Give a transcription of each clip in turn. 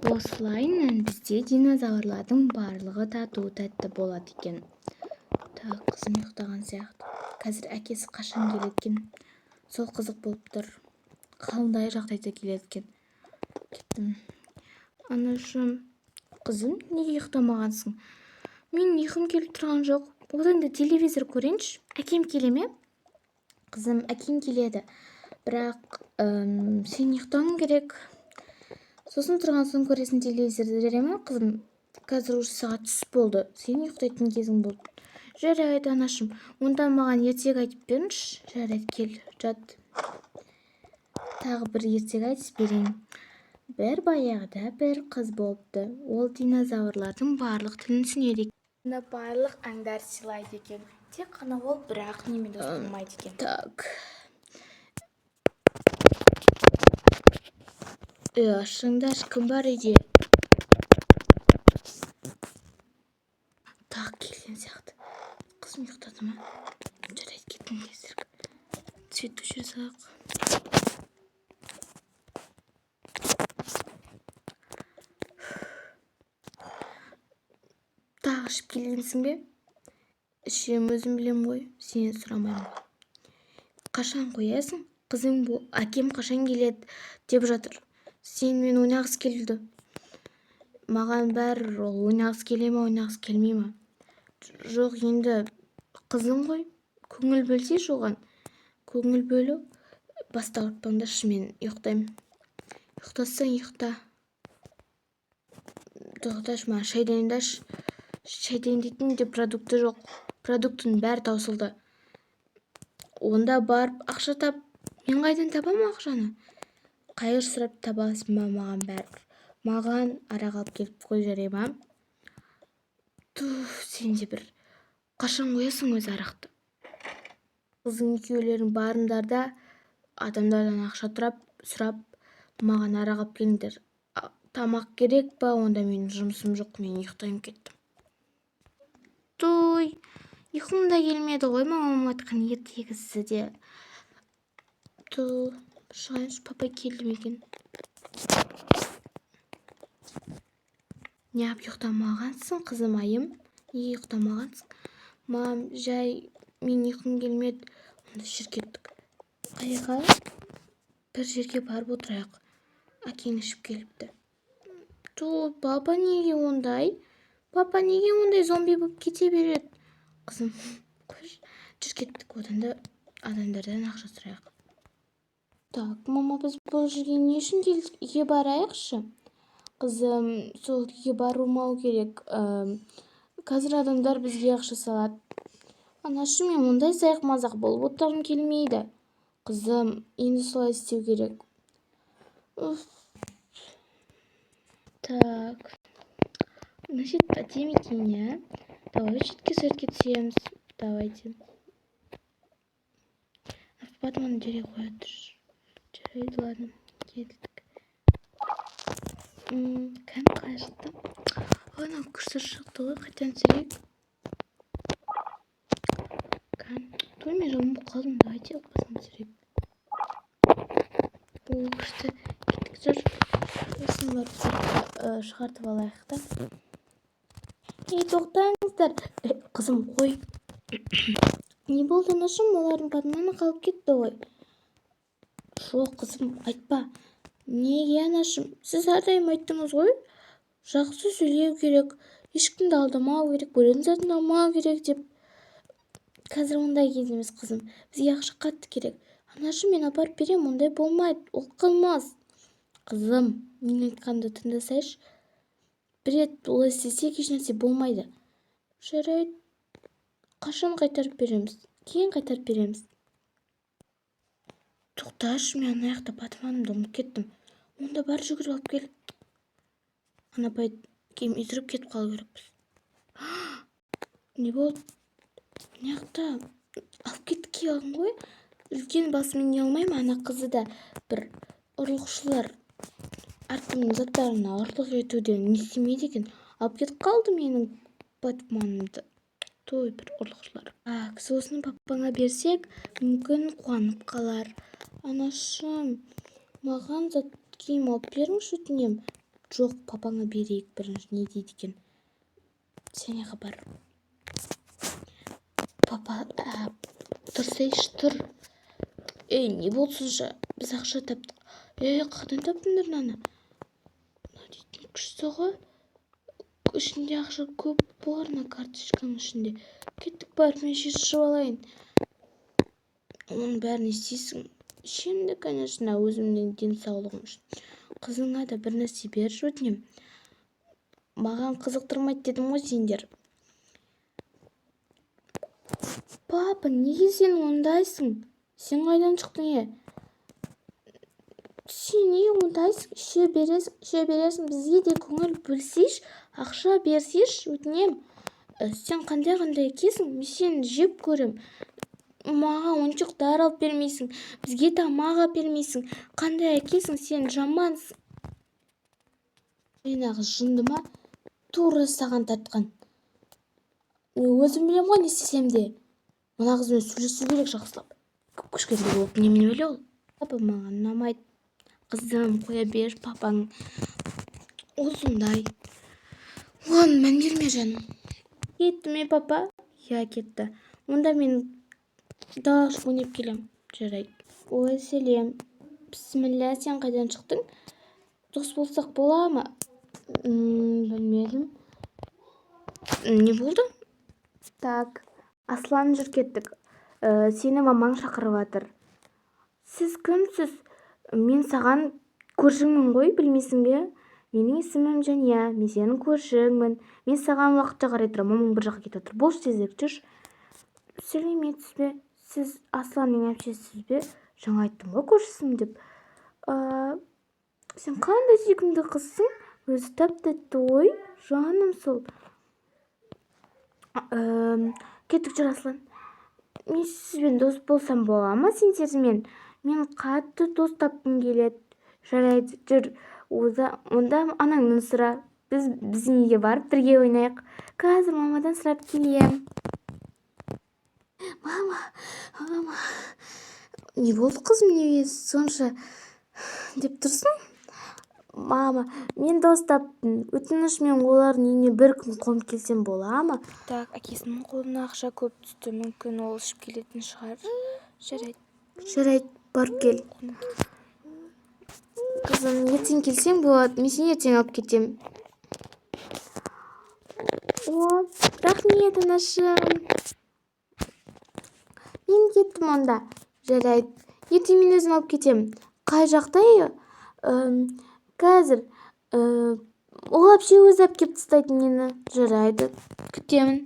Осылайынан бізде динозаврлардың барлығы тату-тәтті болады екен. Так, қызым ұйықтаған сияқты. Қазір әкесі қашан келеді екен? Сол қызық болып тұр. Қандай жағдайда келеді екен? Кеттім. Анашым, қызым, неге ұйықтамағансың? Мен ұйқым келіп тұрған жоқ. Одан да телевизор көрейінші. Әкем келе ме? Қызым, әкем келеді. Бірақ сен ұйықтауың керек. Сосын тұрған соң көресің телевизорды, жарай ма, қызым? Қазір уже сағат түс болды. Сен ұйықтайтын кезің болды. Жарайды, анашым. Онда маған ертегі айтып беріңізші. Жарайды, кел, жат. Тағы бір ертегі айтып берейін. Бір баяғыда бір қыз болыпты. Ол динозаврлардың барлық тілін түсінеді екен. Барлық аңдар сыйлайды екен. Тек қана ол бірақ немен дос болмайды екен. Так. Ашыңдар, кім бар үйде? Так, келген сияқты. Қызым ұйықтады ма? Жарайды, кеттім кездерік. Свет өшіре салайық. Тағы ішіп келгенсің бе? Ішем, өзім білем ғой, сенен сұрамаймын. Қашан қоясың? Қызым, әкем қашан келеді деп жатыр. Сенімен ойнағысы келді. Маған бәрі ол ойнағысы келе ме, ойнағысы келмей ме? Жоқ, енді қызым ғой, көңіл бөлсейші оған. Көңіл бөлу баста ауыртпаңдаршы, мен ұйықтаймын. Ұйықтасаң ұйықта. Тоқташы, маған шай дайындашы. Шай дайындайтын продукты жоқ. Продуктың бәрі таусылды. Онда барып ақша тап. Мен қайдан табамын ақшаны? Қайыр сұрап табасың ба маған бәрібір? Маған арақ алып келіп қой, жарай ма? Сен де бір қашан қоясың өз арақты? Қызың екеулерің барыңдарда адамдардан ақша сұрап маған арақ алып келіңдер. Тамақ керек па? Онда менің жұмысым жоқ, мен ұйықтаймын, кеттім. Ұйқым да келмеді ғой, мамам айтқан ертегісі де. Шығайыншы, папа келді ме екен? Неғып ұйықтамағансың, қызым айым? Неге ұйықтамағансың? Мам, жай, мен ұйқым келмеді. Онда жүр кеттік. Қайға? Бір жерге барып отырайық. Әкең ішіп келіпті. Папа неге ондай? Папа неге ондай зомби болып кете береді? Қызым, жүр кеттік. Одан да адамдардан ақша сұрайық. Так, мама, біз бұл жерге не үшін келдік? Үйге барайықшы? Қызым, сол үйге бармау керек. Қазір адамдар бізге ақша салады. Анашым, мен мұндай сайық-мазақ болып отырғым келмейді. Қызым, енді солай істеу керек. Так. Значит, по темке не. Давай чутки суретке түсеміз. Давайте. Потом оны жүре қояды. Жарайды, ладно. Келдік. Кән қажытты. Ана күрсір шықты ғой, қайтан сүйрек. Кән. Мен жамын қалдым, давайте басын сүйрек. Күшті. Кеттік жүр. Осыны барып шығартып алайық та. Тоқтаңыздар. Қызым, қой. Не болды, анашым? Олардың бананы қалып кетті ғой. Жоқ, қызым, айтпа. Неге, анашым? Сіз әрдайым айттыңыз ғой. Жақсы сөйлеу керек. Ешкімді алдамау керек, біреудің затын алмау керек деп. Қазір ондай кез емес, қызым. Бізге ақша қатты керек. Анашым, мен апарып берем, ондай болмайды. Ол қылмас. Қызым, мен айтқанды тыңдасайшы. Бір рет олай істесек ешнәрсе болмайды. Жарайды. Қашан қайтарып береміз? Кейін қайтарып береміз. Тоқташы, мен аяқта батыманымды ұмытып кеттім. Онда бар жүгіріп алып кел. Ана кейін үзіріп кетіп қалу керекпіз. Не болды? Аяқта алып кетіп келген ғой. Үлкен басымен не алмаймын, ана қызы да бір ұрлықшылар әркімнің заттарына ұрлық етуден не істемейді екен. Алып кетіп қалды менің батманымды. Бір ұрлықшылар. Осыны папаңа берсек, мүмкін қуанып қалар. Анашым, маған зат киім алып беріңізші, өтінем. жоқ, папаңа берейік бірінші, не дейді екен. Сенеғі бар. Папа, тұрсайшы, тұр. Не болсыншы, біз ақша таптық. Қайдан таптыңдар мынаны? Дейтін күшті ғой. Ішінде ақша көп болар, мына карточканың ішінде. Кеттік, бар, мен шешіп алайын. Оның бәрін істейсің. Ішемді, конечно, өзімнің денсаулығым үшін. Қызыңа да бір нәрсе берші, өтінем. Маған қызықтырмайды дедім ғой сендер. Папа, неге сен ондайсың? Сен қайдан шықтың, Сен не ондайсың? Іше бересің, бізге де көңіл бөлсейш, ақша берсейш, өтінем. Сен қандай әкесің? Мен сені жеп көрем. Маған ойыншықтар алып бермейсің, бізге тамақ алып бермейсің. Қандай әкесің, сен жамансың. Жаңағы жынды ма? Тура саған тартқан. Өзім білем ғой, не істесем де. Мына қызбен сөйлесу керек жақсылап. Кішкентай болып немене өле ол? Папа маған ұнамайды. Қызым, қоя бер, папаң осындай. Оған мән берме, жаным. Кетті ме, папа? Я, кетті. Онда мен далаға шығып ойнап келем. Жарайды. Ой, сәлем. Бісміллә, сен қайдан шықтың? Дос болсақ бола ма? Білмедім. Не болды? Так, Аслан, жүр кеттік. Сені мамаң шақырып жатыр. Сіз кімсіз? Мен саған көршіңмін ғой, білмейсің бе? Менің есімім Жәния, мен сенің көршіңмін. Мен саған уақытша қарай тұрамын, мамаң бір жаққа кетіп отыр. Бош тезірек жүрші. Сәлеметсіз бе? Сіз Асланның әпшесісіз бе? Жаңа айттым ғой, көршісімін деп. Сен қандай сүйкімді қызсың? Өзі тәп-тәтті ғой, жаным сол. Кеттік, жүр, Аслан. Мен сізбен дос болсам бола ма сендермен? Мен қатты дос тапқым келеді. Жарайды, жүр. Онда анаңнан сұра. Біздің үйге барып бірге ойнайық. Қазір мамадан сұрап келем. Мама. Не болды, қызым, неге сонша деп тұрсың? Мама, мен дос таптым. Өтініш, мен олардың үйіне бір күн қонып келсем бола ма? Так, әкесінің қолына ақша көп түсті. Мүмкін ол ішіп келетін шығар. Жарайды, барып кел. Қызым, ертең келсең болады. Мен сені ертең алып кетем. Рахмет, анашым. Мен кеттім онда. Жарайды. Ертең мен өзім алып кетем. Қай жақта үй? Қазір. Ол әпше өзі алып келіп тастайтын мені. Жарайды. Күтемін.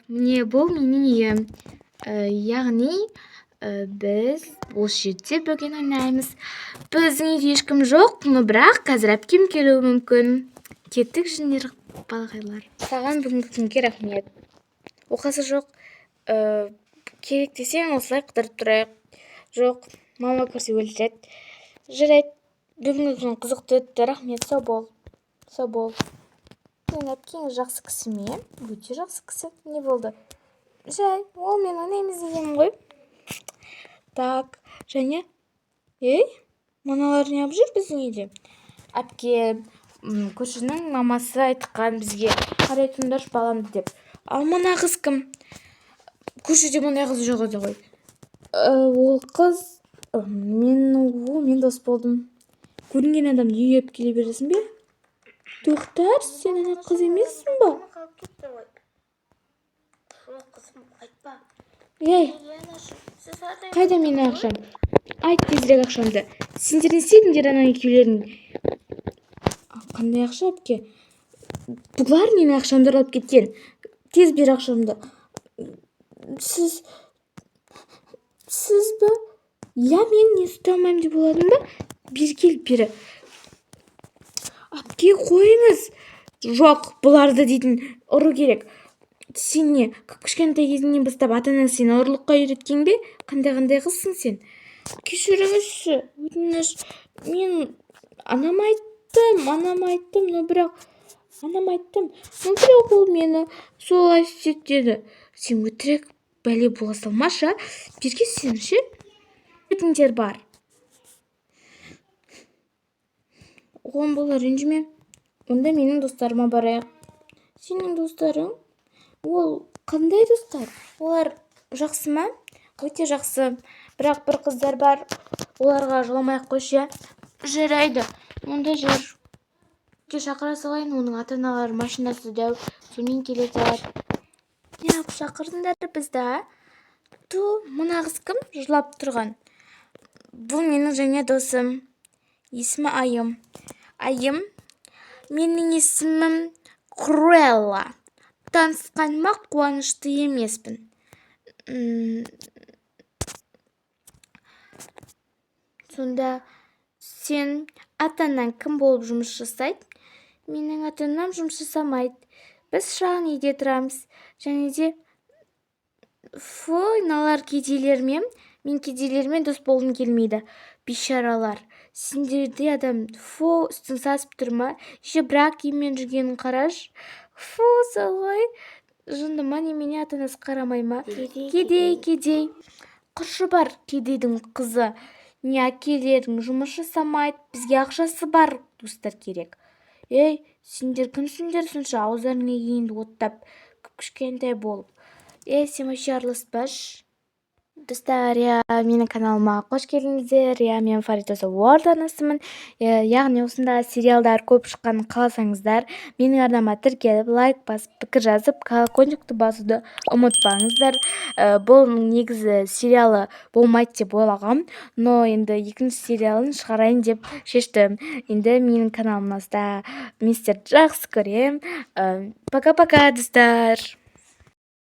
Міне бұл менің үйім. Яғни біз осы жерде бөген ойнаймыз. Біздің үйде ешкім жоқ, бірақ қазір әпкем келуі мүмкін. Кеттік, жіндер, балғайлар. Саған бүгінгі күнге рахмет. Оқасы жоқ. Керек десең осылай қыдырып тұрайық. Жоқ, мама көрсе өлтіреді. Жарайды. Бүгінгі күн қызықты өтті. Рахмет, сау бол. Мен әпкең жақсы кісі ме? Өте жақсы кісі. Не болды? Жай, ол мен ойнаймыз дегенім ғой. Так, және мыналар не алып жүр біздің үйде? Әпкем, көршінің мамасы айтқан бізге қарай тұрыңдаршы баламды деп. Ал мына қыз кім? Көшеде мұндай қыз жоқ еді ғой. Ол қыз мен дос болдым. Көрінген адамды үйге алып келе бересің бе? Тоқтар, сен ана қыз емессің ба? Жоқ, қызым, айтпа. Қайда менің ақшам? Айт тезірек ақшамды. Сендер не істедіңдер ана екеулерің? Қандай ақша, әпке? Бұлар менің ақшамды алып кеткен. Тез бер ақшамды. Сіз ба? Я, мен не ұстай алмаймын деп оладым ба? Бері кел, бері. Әпке, қойыңыз. Жоқ, бұларды дейтін ұру керек. Сен не, кішкентай кезіңнен бастап ата-анаң сені ұрлыққа үйреткен бе? Қандай қызсың сен? Кешіріңізші, өтініш. Мен анам айттым, но бірақ ол мені солай істетеді. Сен өтірік бәле бола салмашы. Берге сен ше? Өтіндер бар. оған бола ренжіме. Онда менің достарыма барайық. Сенің достарың? Ол қандай достар? Олар жақсы ма? Өте жақсы. Бірақ бір қыздар бар. Оларға жыламай-ақ қойшы, иә? Жарайды. Онда жерге шақыра салайын. Оның ата-аналары машинасы дәу. Сонымен келе салады. Неғып шақырдыңдар бізді, а? Мына қыз кім? Жылап тұрған. Бұл менің жаңа досым. Есімі Айым. Айым, менің есімім Круэлла. Танысқаныма қуанышты емеспін. Сонда сен ата-анаң кім болып жұмыс жасайды? Менің ата-анам жұмыс жасамайды. Біз шағын үйде тұрамыз. Және де мыналар кедейлермен, мен кедейлермен дос болғым келмейді. Бейшаралар. Сендерде адам үстің сасып тұр ма? Жебірақ киіммен жүргенін қараш. Солай. Жындыма немене ата-анасы қарамай ма? Кедей. Құршы бар кедейдің қызы. Не әкелердің жұмыс жасамайды. Бізге ақшасы бар достар керек. Сендер кімсіңдер сонша ауздарыңа енді оттап, кішкентай болып. Сен вообще араласпаш. Достар, менің каналыма қош келдіңіздер. Мен Фаридоса Уорд анасымын. Яғни осында сериалдар көп шыққанын қаласаңыздар, менің арнама тіркеліп, лайк басып, пікір жазып, колокольчикті басуды ұмытпаңыздар. Бұл негізі сериалы болмайды деп ойлағам, но енді екінші сериалын шығарайын деп шештім. Енді менің каналымызда мен сіздерді жақсы көрем. Пока-пока, достар.